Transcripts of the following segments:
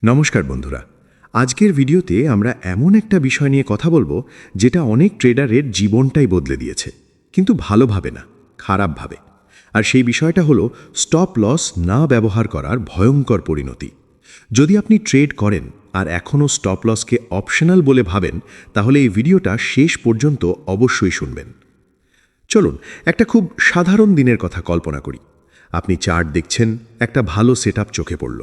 নমস্কার বন্ধুরা, আজকের ভিডিওতে আমরা এমন একটা বিষয় নিয়ে কথা বলবো যেটা অনেক ট্রেডারের জীবনটাই বদলে দিয়েছে, কিন্তু ভালোভাবে না, খারাপভাবে। আর সেই বিষয়টা হলো স্টপ লস না ব্যবহার করার ভয়ঙ্কর পরিণতি। যদি আপনি ট্রেড করেন আর এখনও স্টপ লসকে অপশনাল বলে ভাবেন, তাহলে এই ভিডিওটা শেষ পর্যন্ত অবশ্যই শুনবেন। চলুন একটা খুব সাধারণ দিনের কথা কল্পনা করি। আপনি চার্ট দেখছেন, একটা ভালো সেটআপ চোখে পড়ল,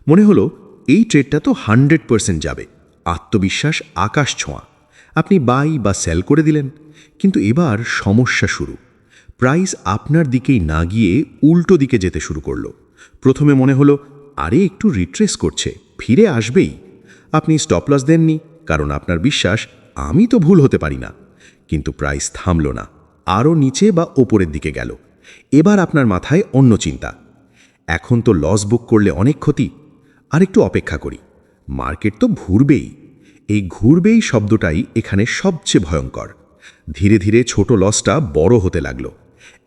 মনে হলো এই ট্রেডটা তো 100% যাবে, আত্মবিশ্বাস আকাশ ছোঁয়া। আপনি বাই বা সেল করে দিলেন, কিন্তু এবার সমস্যা শুরু। প্রাইস আপনার দিকেই না গিয়ে উল্টো দিকে যেতে শুরু করলো। প্রথমে মনে হলো আরে একটু রিট্রেস করছে, ফিরে আসবেই। আপনি স্টপ লস দেননি, কারণ আপনার বিশ্বাস আমি তো ভুল হতে পারি না। কিন্তু প্রাইস থামল না, আরও নিচে বা ওপরের দিকে গেল। এবার আপনার মাথায় অন্য চিন্তা, এখন তো লস বুক করলে অনেক ক্ষতি, আর একটু অপেক্ষা করি, মার্কেট তো ঘুরবেই। এই ঘুরবেই শব্দটাই এখানে সবচেয়ে ভয়ঙ্কর। ধীরে ধীরে ছোট লসটা বড় হতে লাগলো।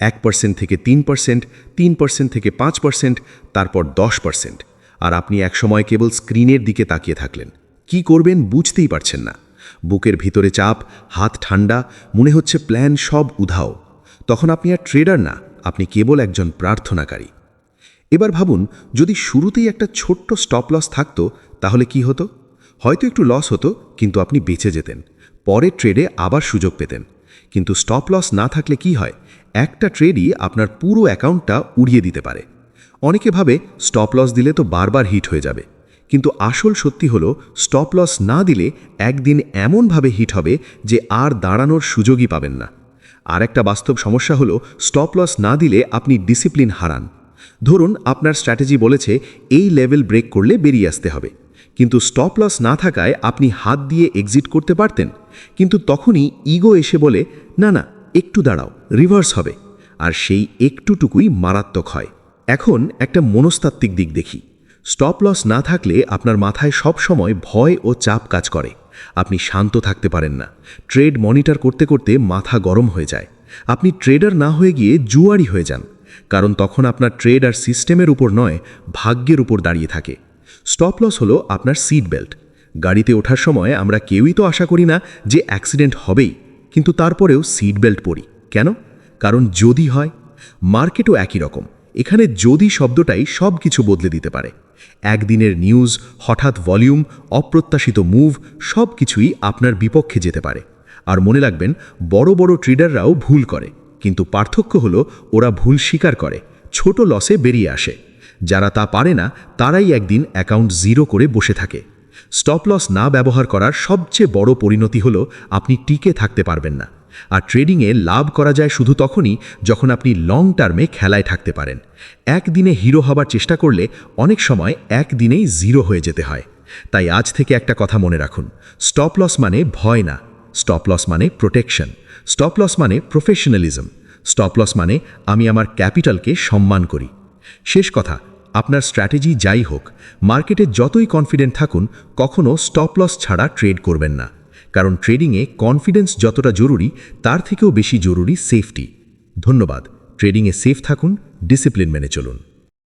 1% থেকে 3%, 3% থেকে 5%, তারপর 10%। আর আপনি একসময় কেবল স্ক্রিনের দিকে তাকিয়ে থাকলেন। কি করবেন বুঝতেই পারছেন না। বুকের ভিতরে চাপ, হাত ঠান্ডা, মনে হচ্ছে প্ল্যান সব উধাও। তখন আপনি আর ট্রেডার না, আপনি কেবল একজন প্রার্থনাকারী। এবার ভাবুন, যদি শুরুতেই একটা ছোট্ট স্টপ লস থাকতো, তাহলে কি হতো? হয়তো একটু লস হতো, কিন্তু আপনি বেঁচে যেতেন, পরের ট্রেডে আবার সুযোগ পেতেন। কিন্তু স্টপ লস না থাকলে কি হয়? একটা ট্রেডই আপনার পুরো অ্যাকাউন্টটা উড়িয়ে দিতে পারে। অনেকে ভাবে স্টপ লস দিলে তো বারবার হিট হয়ে যাবে, কিন্তু আসল সত্যি হলো স্টপ লস না দিলে একদিন এমনভাবে হিট হবে যে আর দাঁড়ানোর সুযোগই পাবেন না। আর একটা বাস্তব সমস্যা হলো স্টপ লস না দিলে আপনি ডিসিপ্লিন হারান। ধরুন আপনার স্ট্র্যাটেজি বলেছে এই লেভেল ব্রেক করলে বেরিয়ে আসতে হবে, কিন্তু স্টপ লস না থাকায় আপনি হাত দিয়ে এক্সিট করতে পারতেন। কিন্তু তখনই ইগো এসে বলে না না, একটু দাঁড়াও, রিভার্স হবে। আর সেই একটুটুকুই মারাত্মক হয়। এখন একটা মনস্তাত্ত্বিক দিক দেখি। স্টপ লস না থাকলে আপনার মাথায় সব সময় ভয় ও চাপ কাজ করে। আপনি শান্ত থাকতে পারেন না। ট্রেড মনিটর করতে করতে মাথা গরম হয়ে যায়। আপনি ট্রেডার না হয়ে গিয়ে জুয়ারি হয়ে যান, কারণ তখন আপনার ট্রেড আর সিস্টেমের উপর নয়, ভাগ্যের উপর দাঁড়িয়ে থাকে। স্টপ লস হলো আপনার সিট বেল্ট। গাড়িতে ওঠার সময় আমরা কেউই তো আশা করি না যে অ্যাক্সিডেন্ট হবেই, কিন্তু তারপরেও সিট বেল্ট পরি কেন? কারণ যদি হয়। মার্কেটও একই রকম। এখানে যদি শব্দটাই সব কিছু বদলে দিতে পারে। একদিনের নিউজ, হঠাৎ ভলিউম, অপ্রত্যাশিত মুভ, সব কিছুই আপনার বিপক্ষে যেতে পারে। আর মনে রাখবেন, বড় বড় ট্রেডাররাও ভুল করে, কিন্তু পার্থক্য হলো ওরা ভুল স্বীকার করে, ছোট লসে বেরিয়ে আসে। যারা তা পারে না, তারাই একদিন অ্যাকাউন্ট জিরো করে বসে থাকে। স্টপ লস না ব্যবহার করার সবচেয়ে বড় পরিণতি হলো আপনি টিকে থাকতে পারবেন না। আর ট্রেডিংয়ে লাভ করা যায় শুধু তখনই যখন আপনি লং টার্মে খেলায় থাকতে পারেন। একদিনে হিরো হবার চেষ্টা করলে অনেক সময় একদিনেই জিরো হয়ে যেতে হয়। তাই আজ থেকে একটা কথা মনে রাখুন, স্টপ লস মানে ভয় না, স্টপ লস মানে প্রোটেকশন, স্টপ লস মানে প্রফেশনালিজম, স্টপ লস মানে আমি আমার ক্যাপিটালকে সম্মান করি। শেষ কথা, আপনার স্ট্র্যাটেজি যাই হোক, মার্কেটে যতই কনফিডেন্ট থাকুন, কখনো স্টপ লস ছাড়া ট্রেড করবেন না। কারণ ট্রেডিংয়ে কনফিডেন্স যতটা জরুরি, তার থেকেও বেশি জরুরি সেফটি। ধন্যবাদ। ট্রেডিংয়ে সেফ থাকুন, ডিসিপ্লিন মেনে চলুন।